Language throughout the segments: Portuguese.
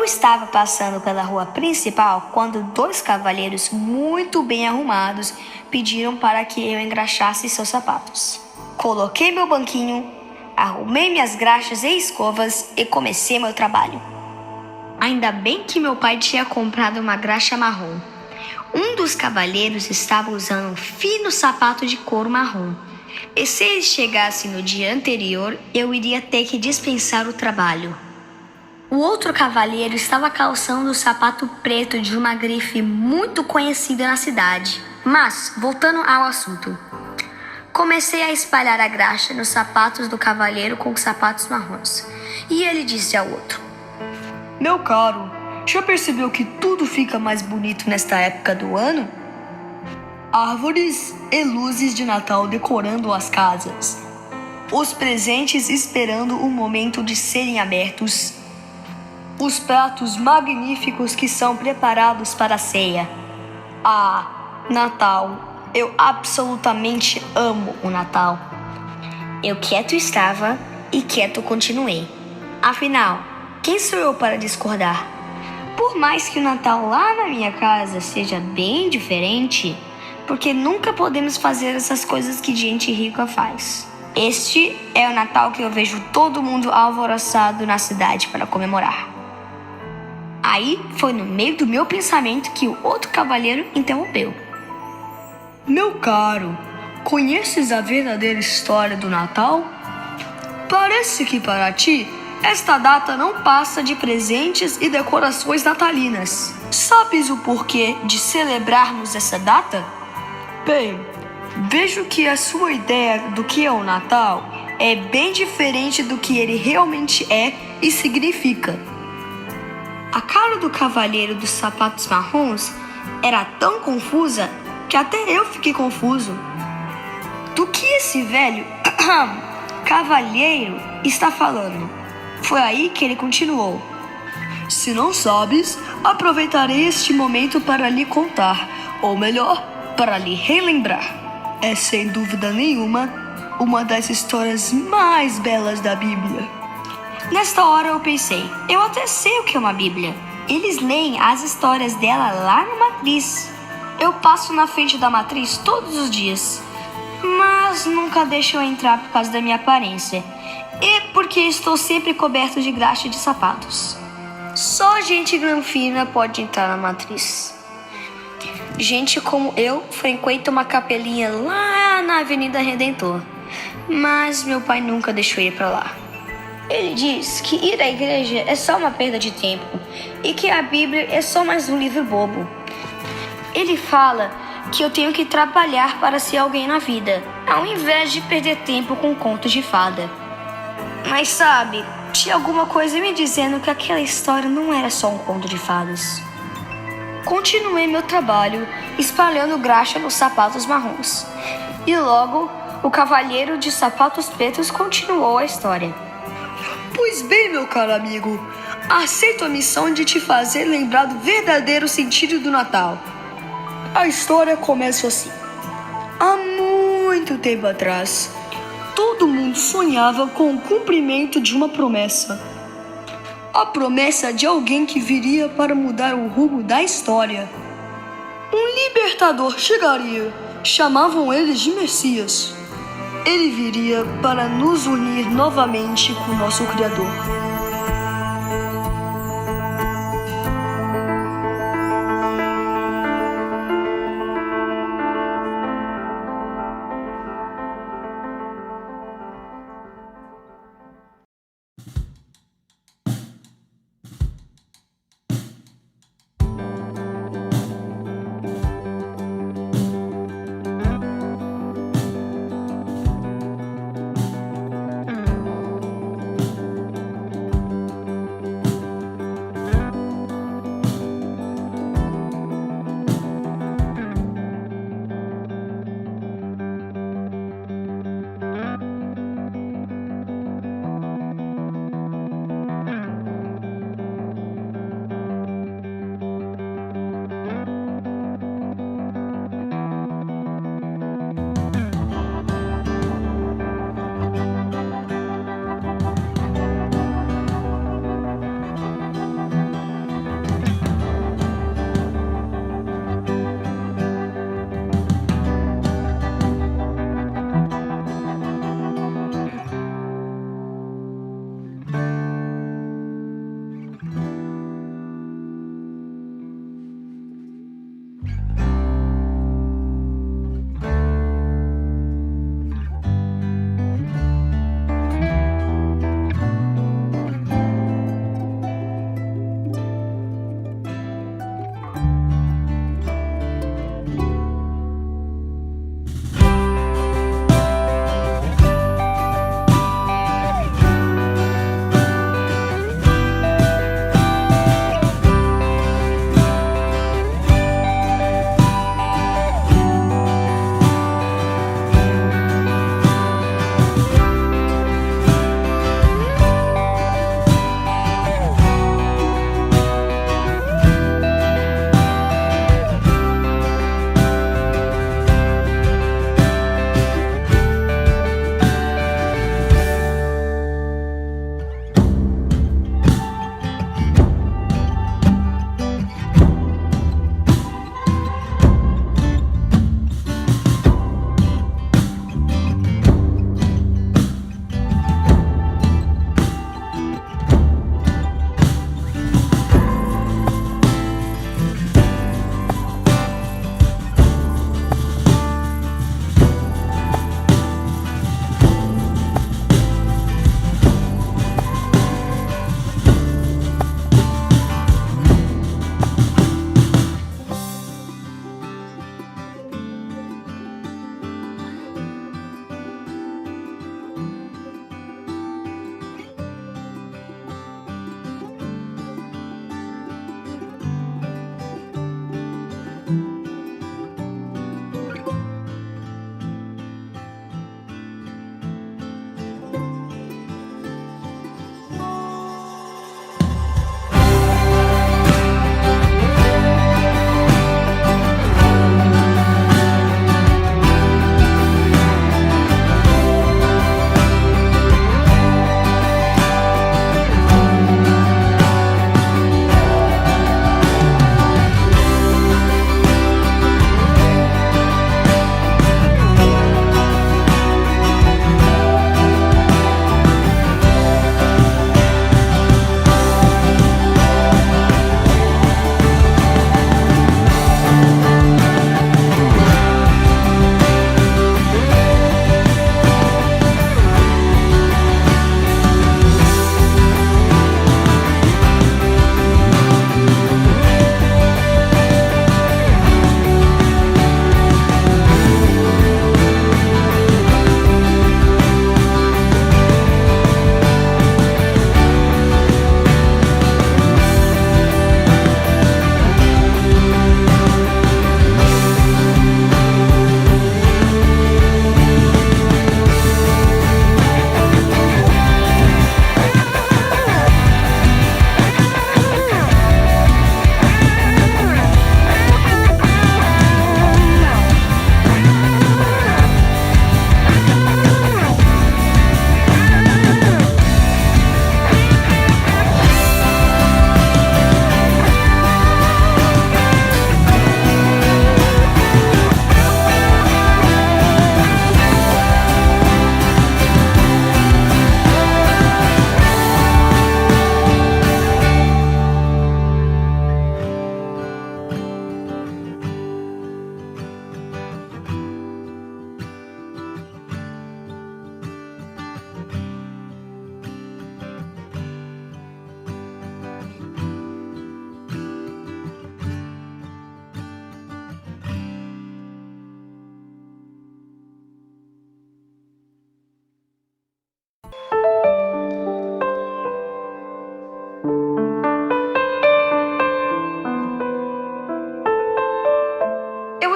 estava passando pela rua principal quando dois cavalheiros muito bem arrumados pediram para que eu engraxasse seus sapatos. Coloquei meu banquinho, arrumei minhas graxas e escovas e comecei meu trabalho. Ainda bem que meu pai tinha comprado uma graxa marrom. Um dos cavalheiros estava usando um fino sapato de couro marrom. E se ele chegasse no dia anterior, eu iria ter que dispensar o trabalho. O outro cavalheiro estava calçando o sapato preto de uma grife muito conhecida na cidade. Mas, voltando ao assunto, comecei a espalhar a graxa nos sapatos do cavalheiro com os sapatos marrons. E ele disse ao outro: Meu caro, já percebeu que tudo fica mais bonito nesta época do ano? Árvores e luzes de Natal decorando as casas. Os presentes esperando o momento de serem abertos. Os pratos magníficos que são preparados para a ceia. Ah, Natal! Eu absolutamente amo o Natal. Eu quieto estava e quieto continuei. Afinal, quem sou eu para discordar? Por mais que o Natal lá na minha casa seja bem diferente, porque nunca podemos fazer essas coisas que gente rica faz. Este é o Natal que eu vejo todo mundo alvoroçado na cidade para comemorar. Aí foi no meio do meu pensamento que o outro cavalheiro interrompeu. Meu caro, conheces a verdadeira história do Natal? Parece que para ti, esta data não passa de presentes e decorações natalinas. Sabes o porquê de celebrarmos essa data? Bem, vejo que a sua ideia do que é o Natal é bem diferente do que ele realmente é e significa. A cara do cavalheiro dos sapatos marrons era tão confusa que até eu fiquei confuso. Do que esse velho cavalheiro está falando? Foi aí que ele continuou. Se não sabes, aproveitarei este momento para lhe contar, ou melhor, para lhe relembrar. É sem dúvida nenhuma uma das histórias mais belas da Bíblia. Nesta hora eu pensei, eu até sei o que é uma Bíblia. Eles leem as histórias dela lá na matriz. Eu passo na frente da matriz todos os dias, mas nunca deixo eu entrar por causa da minha aparência e porque estou sempre coberto de graxa de sapatos. Só gente granfina pode entrar na matriz. Gente como eu frequenta uma capelinha lá na Avenida Redentor, mas meu pai nunca deixou ir para lá. Ele diz que ir à igreja é só uma perda de tempo e que a Bíblia é só mais um livro bobo. Ele fala que eu tenho que trabalhar para ser alguém na vida, ao invés de perder tempo com contos de fada. Mas sabe, tinha alguma coisa me dizendo que aquela história não era só um conto de fadas. Continuei meu trabalho espalhando graxa nos sapatos marrons. E logo, o cavalheiro de sapatos pretos continuou a história. Pois bem, meu caro amigo, aceito a missão de te fazer lembrar do verdadeiro sentido do Natal. A história começa assim. Há muito tempo atrás, todo mundo sonhava com o cumprimento de uma promessa. A promessa de alguém que viria para mudar o rumo da história. Um libertador chegaria, chamavam ele de Messias. Ele viria para nos unir novamente com nosso Criador.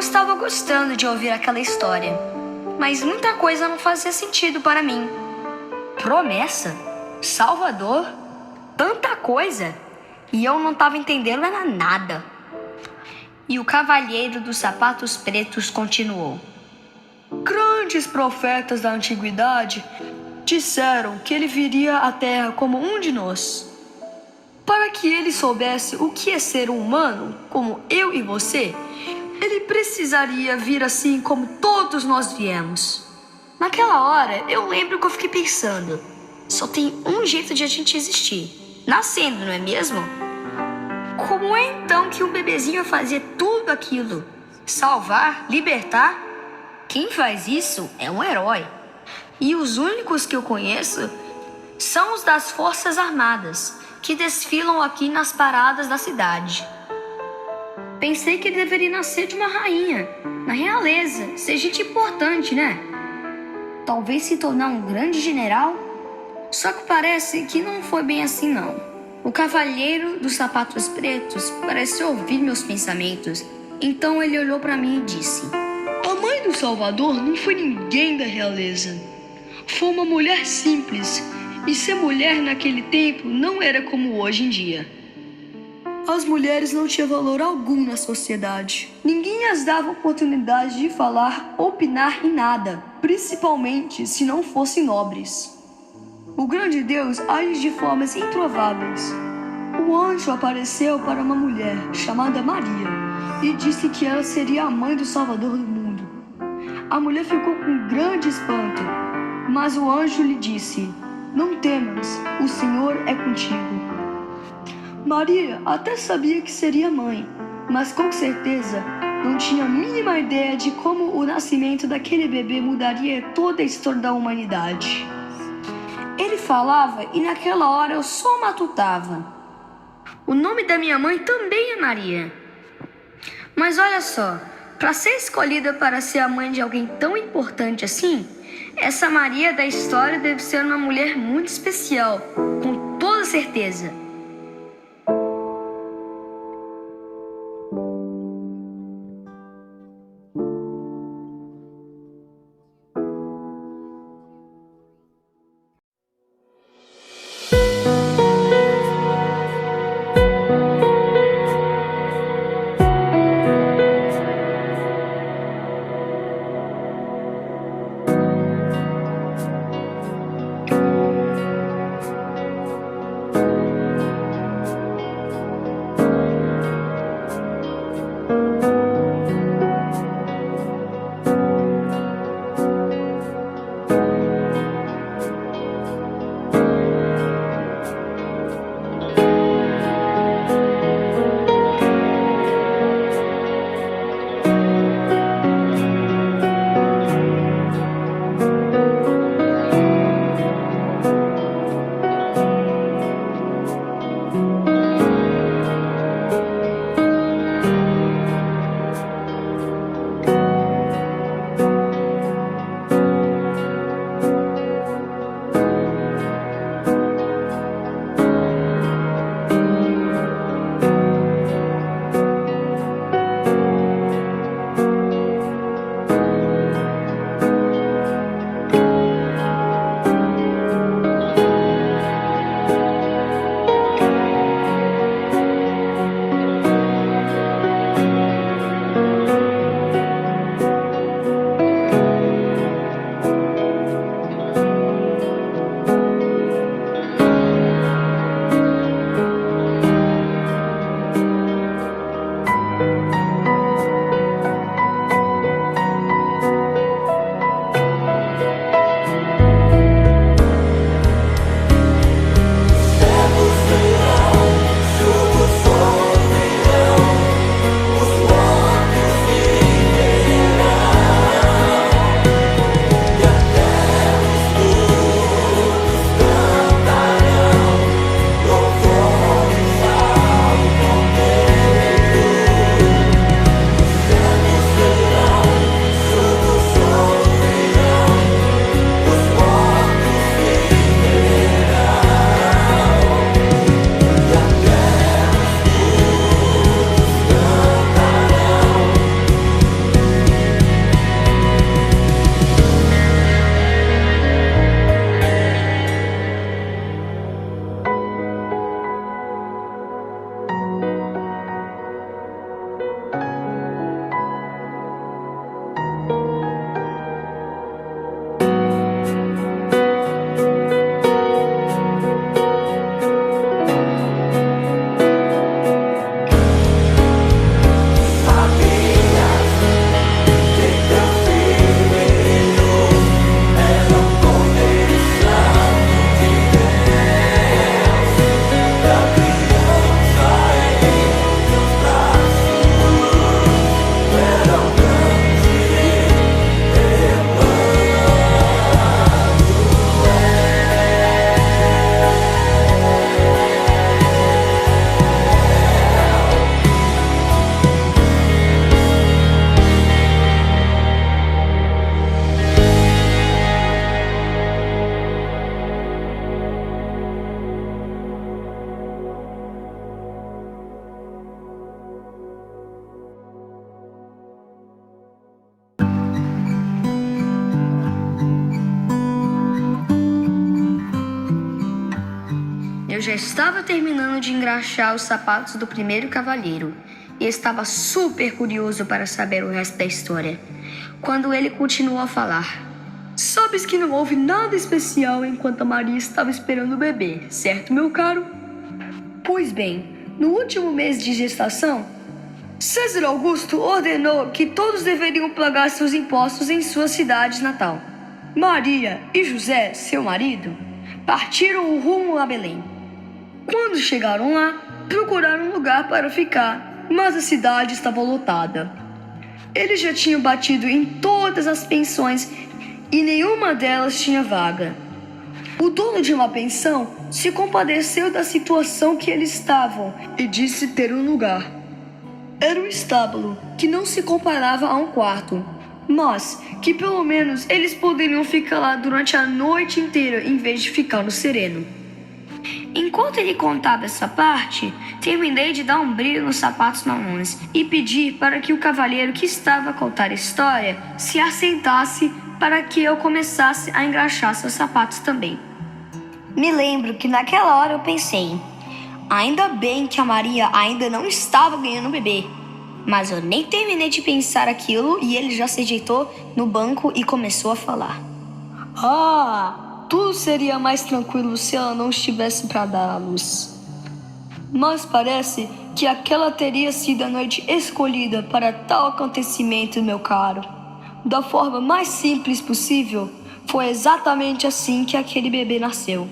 estava gostando de ouvir aquela história, mas muita coisa não fazia sentido para mim. Promessa? Salvador? Tanta coisa! E eu não estava entendendo era nada. E o cavalheiro dos sapatos pretos continuou. Grandes profetas da antiguidade disseram que ele viria à Terra como um de nós. Para que ele soubesse o que é ser um humano, como eu e você, ele precisaria vir assim como todos nós viemos. Naquela hora, eu lembro que eu fiquei pensando, só tem um jeito de a gente existir, nascendo, não é mesmo? Como é então que um bebezinho vai fazer tudo aquilo? Salvar? Libertar? Quem faz isso é um herói. E os únicos que eu conheço são os das Forças Armadas, que desfilam aqui nas paradas da cidade. Pensei que ele deveria nascer de uma rainha, na realeza, ser gente importante, né? Talvez se tornar um grande general. Só que parece que não foi bem assim, não. O cavalheiro dos sapatos pretos parece ouvir meus pensamentos, então ele olhou para mim e disse: A mãe do Salvador não foi ninguém da realeza. Foi uma mulher simples, e ser mulher naquele tempo não era como hoje em dia. As mulheres não tinham valor algum na sociedade. Ninguém as dava oportunidade de falar, opinar em nada, principalmente se não fossem nobres. O grande Deus age de formas improváveis. O anjo apareceu para uma mulher chamada Maria e disse que ela seria a mãe do Salvador do mundo. A mulher ficou com grande espanto, mas o anjo lhe disse: Não temas, o Senhor é contigo. Maria até sabia que seria mãe, mas com certeza não tinha a mínima ideia de como o nascimento daquele bebê mudaria toda a história da humanidade. Ele falava e naquela hora eu só matutava. O nome da minha mãe também é Maria. Mas olha só, para ser escolhida para ser a mãe de alguém tão importante assim, essa Maria da história deve ser uma mulher muito especial, com toda certeza. já estava terminando de engraxar os sapatos do primeiro cavaleiro e estava super curioso para saber o resto da história, quando ele continuou a falar. Sabes que não houve nada especial enquanto a Maria estava esperando o bebê, certo, meu caro? Pois bem, no último mês de gestação, César Augusto ordenou que todos deveriam pagar seus impostos em sua cidade natal. Maria e José, seu marido, partiram rumo a Belém. Quando chegaram lá, procuraram um lugar para ficar, mas a cidade estava lotada. Eles já tinham batido em todas as pensões e nenhuma delas tinha vaga. O dono de uma pensão se compadeceu da situação que eles estavam e disse ter um lugar. Era um estábulo que não se comparava a um quarto, mas que pelo menos eles poderiam ficar lá durante a noite inteira em vez de ficar no sereno. Enquanto ele contava essa parte, terminei de dar um brilho nos sapatos marrons e pedir para que o cavalheiro que estava a contar a história se assentasse para que eu começasse a engraxar seus sapatos também. Me lembro que naquela hora eu pensei, ainda bem que a Maria ainda não estava ganhando o bebê. Mas eu nem terminei de pensar aquilo e ele já se ajeitou no banco e começou a falar. Tudo seria mais tranquilo se ela não estivesse para dar à luz. Mas parece que aquela teria sido a noite escolhida para tal acontecimento, meu caro. Da forma mais simples possível, foi exatamente assim que aquele bebê nasceu.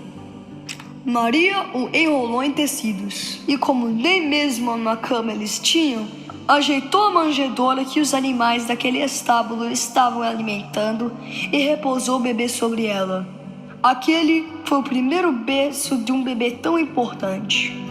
Maria o enrolou em tecidos, e como nem mesmo uma cama eles tinham, ajeitou a manjedoura que os animais daquele estábulo estavam alimentando e repousou o bebê sobre ela. Aquele foi o primeiro berço de um bebê tão importante.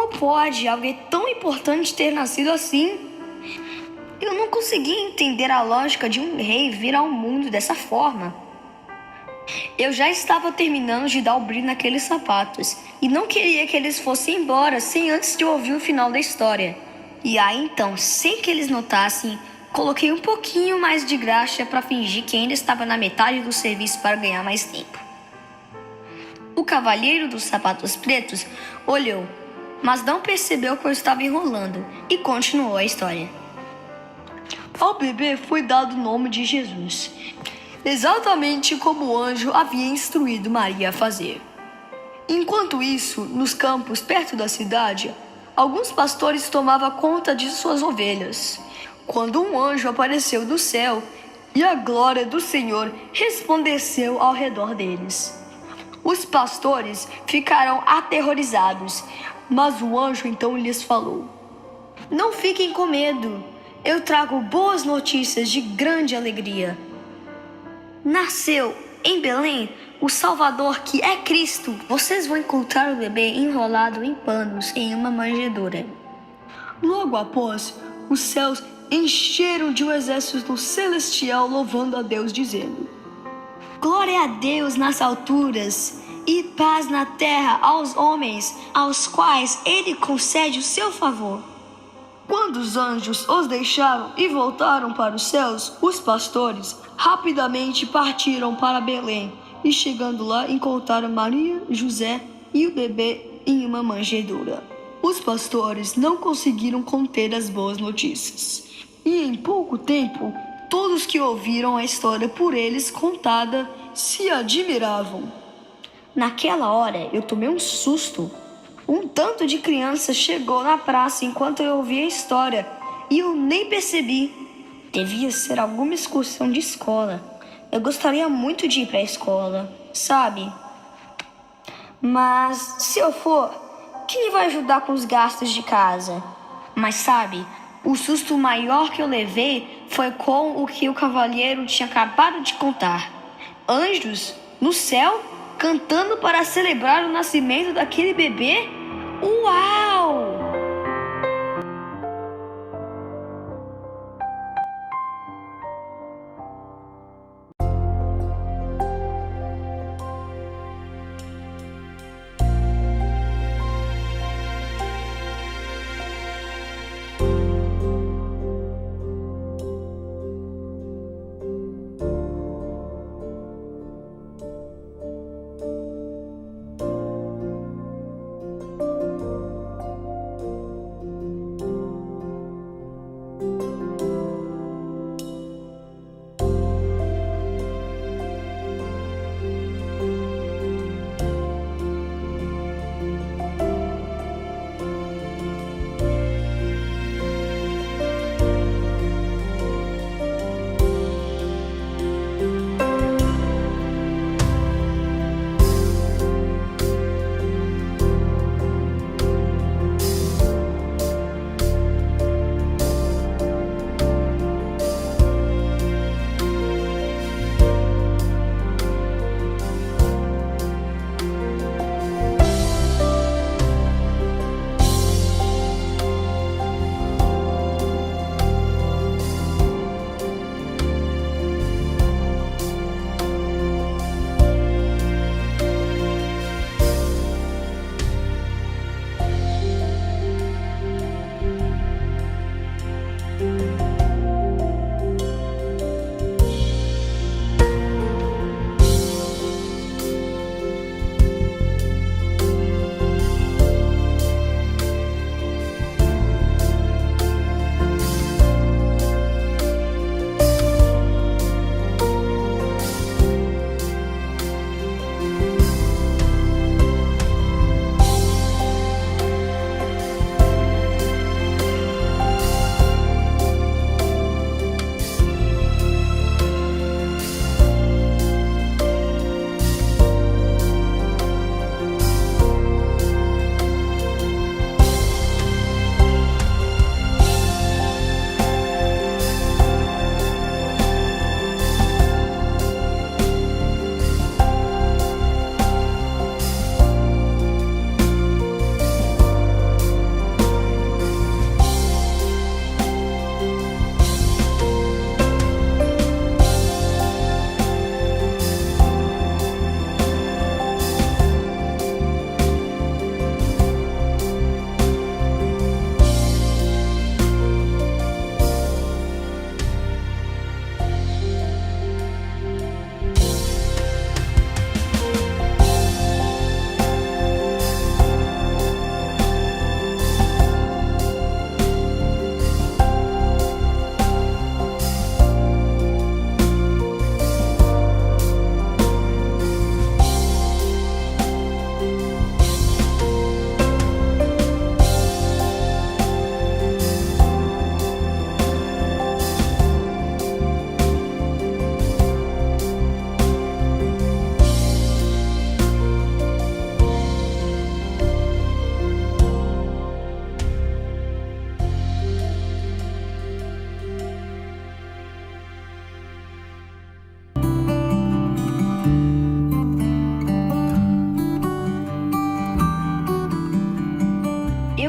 Como pode algo tão importante ter nascido assim? Eu não conseguia entender a lógica de um rei vir ao mundo dessa forma. Eu já estava terminando de dar o brilho naqueles sapatos e não queria que eles fossem embora sem antes de ouvir o final da história. E aí então, sem que eles notassem, coloquei um pouquinho mais de graxa para fingir que ainda estava na metade do serviço para ganhar mais tempo. O cavalheiro dos sapatos pretos olhou, mas não percebeu que eu estava enrolando e continuou a história. Ao bebê foi dado o nome de Jesus, exatamente como o anjo havia instruído Maria a fazer. Enquanto isso, nos campos perto da cidade, alguns pastores tomavam conta de suas ovelhas, quando um anjo apareceu do céu e a glória do Senhor resplandeceu ao redor deles. Os pastores ficaram aterrorizados, mas o anjo então lhes falou: Não fiquem com medo, eu trago boas notícias de grande alegria. Nasceu em Belém o Salvador, que é Cristo. Vocês vão encontrar o bebê enrolado em panos em uma manjedoura. Logo após, os céus encheram de um exército celestial louvando a Deus, dizendo: Glória a Deus nas alturas e paz na terra aos homens, aos quais Ele concede o seu favor. Quando os anjos os deixaram e voltaram para os céus, os pastores rapidamente partiram para Belém e, chegando lá, encontraram Maria, José e o bebê em uma manjedoura. Os pastores não conseguiram conter as boas notícias e, em pouco tempo, todos que ouviram a história por eles contada se admiravam. Naquela hora, eu tomei um susto. Um tanto de criança chegou na praça enquanto eu ouvia a história e eu nem percebi. Devia ser alguma excursão de escola. Eu gostaria muito de ir para a escola, sabe? Mas se eu for, quem vai ajudar com os gastos de casa? Mas sabe, o susto maior que eu levei foi com o que o cavalheiro tinha acabado de contar. Anjos no céu cantando para celebrar o nascimento daquele bebê? Uau!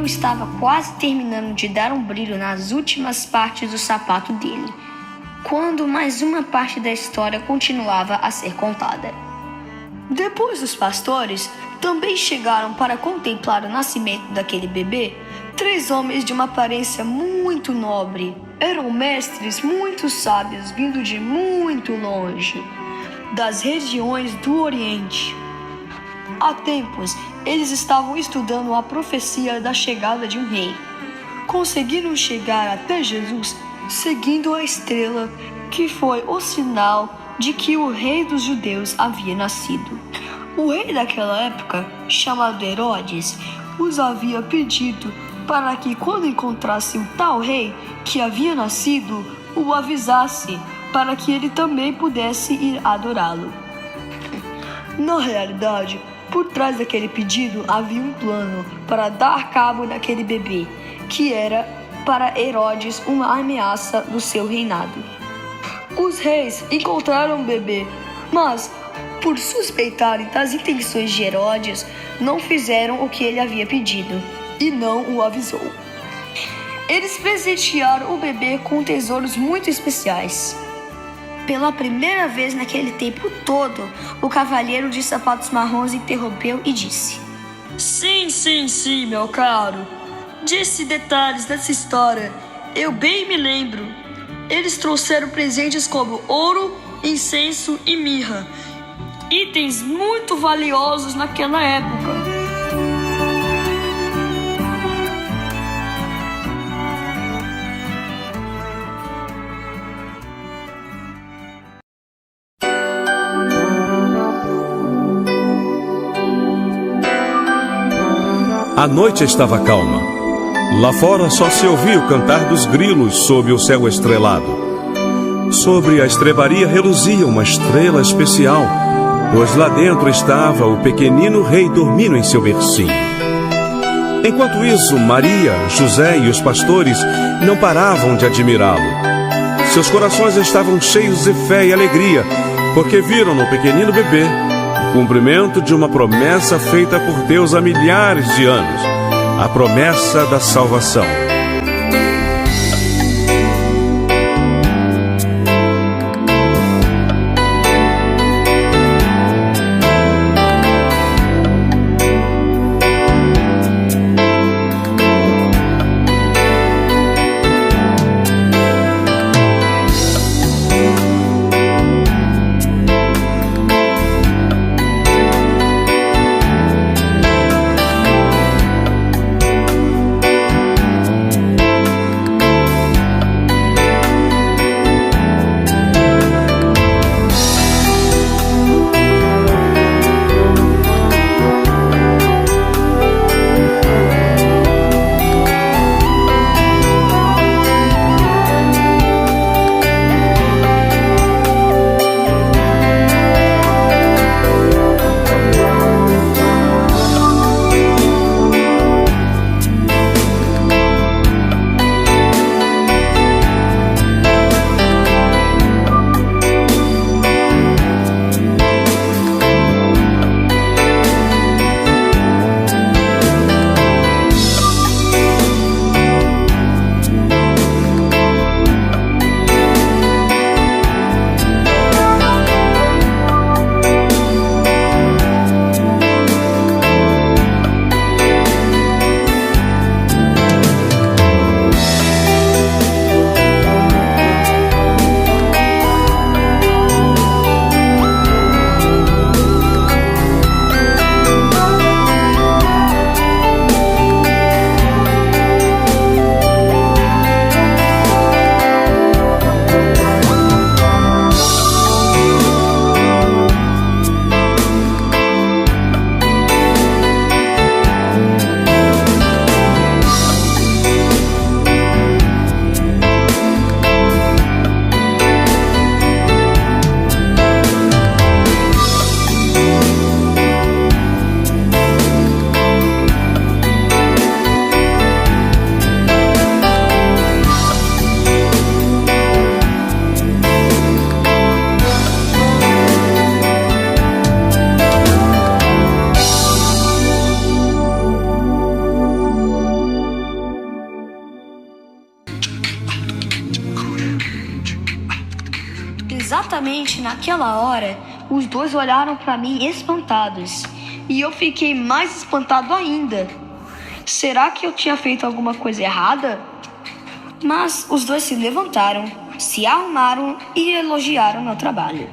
estava quase terminando de dar um brilho nas últimas partes do sapato dele, quando mais uma parte da história continuava a ser contada. Depois dos pastores, também chegaram para contemplar o nascimento daquele bebê 3 homens de uma aparência muito nobre. Eram mestres muito sábios vindo de muito longe, das regiões do Oriente. Há tempos, eles estavam estudando a profecia da chegada de um rei. Conseguiram chegar até Jesus seguindo a estrela, que foi o sinal de que o rei dos judeus havia nascido. O rei daquela época, chamado Herodes, os havia pedido para que, quando encontrasse o tal rei que havia nascido, o avisasse, para que ele também pudesse ir adorá-lo. Na realidade, por trás daquele pedido havia um plano para dar cabo naquele bebê, que era para Herodes uma ameaça do seu reinado. Os reis encontraram o bebê, mas, por suspeitarem das intenções de Herodes, não fizeram o que ele havia pedido e não o avisou. Eles presentearam o bebê com tesouros muito especiais. Pela primeira vez naquele tempo todo, o cavalheiro de sapatos marrons interrompeu e disse: Sim, meu caro. Disse detalhes dessa história. Eu bem me lembro. Eles trouxeram presentes como ouro, incenso e mirra. Itens muito valiosos naquela época. A noite estava calma. Lá fora só se ouvia o cantar dos grilos sob o céu estrelado. Sobre a estrebaria reluzia uma estrela especial, pois lá dentro estava o pequenino rei dormindo em seu bercinho. Enquanto isso, Maria, José e os pastores não paravam de admirá-lo. Seus corações estavam cheios de fé e alegria, porque viram no pequenino bebê o cumprimento de uma promessa feita por Deus há milhares de anos, a promessa da salvação. Exatamente naquela hora, os dois olharam para mim espantados. E eu fiquei mais espantado ainda. Será que eu tinha feito alguma coisa errada? Mas os dois se levantaram, se arrumaram e elogiaram meu trabalho.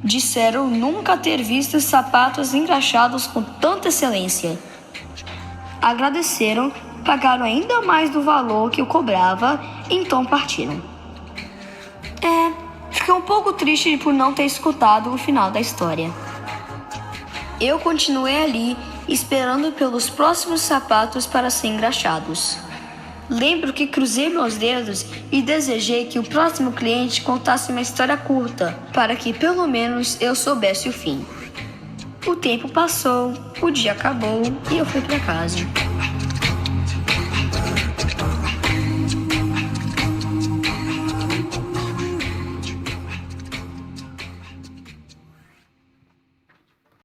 Disseram nunca ter visto sapatos engraxados com tanta excelência. Agradeceram, pagaram ainda mais do valor que eu cobrava, então partiram. Fiquei um pouco triste por não ter escutado o final da história. Eu continuei ali, esperando pelos próximos sapatos para serem engraxados. Lembro que cruzei meus dedos e desejei que o próximo cliente contasse uma história curta, para que pelo menos eu soubesse o fim. O tempo passou, o dia acabou e eu fui para casa.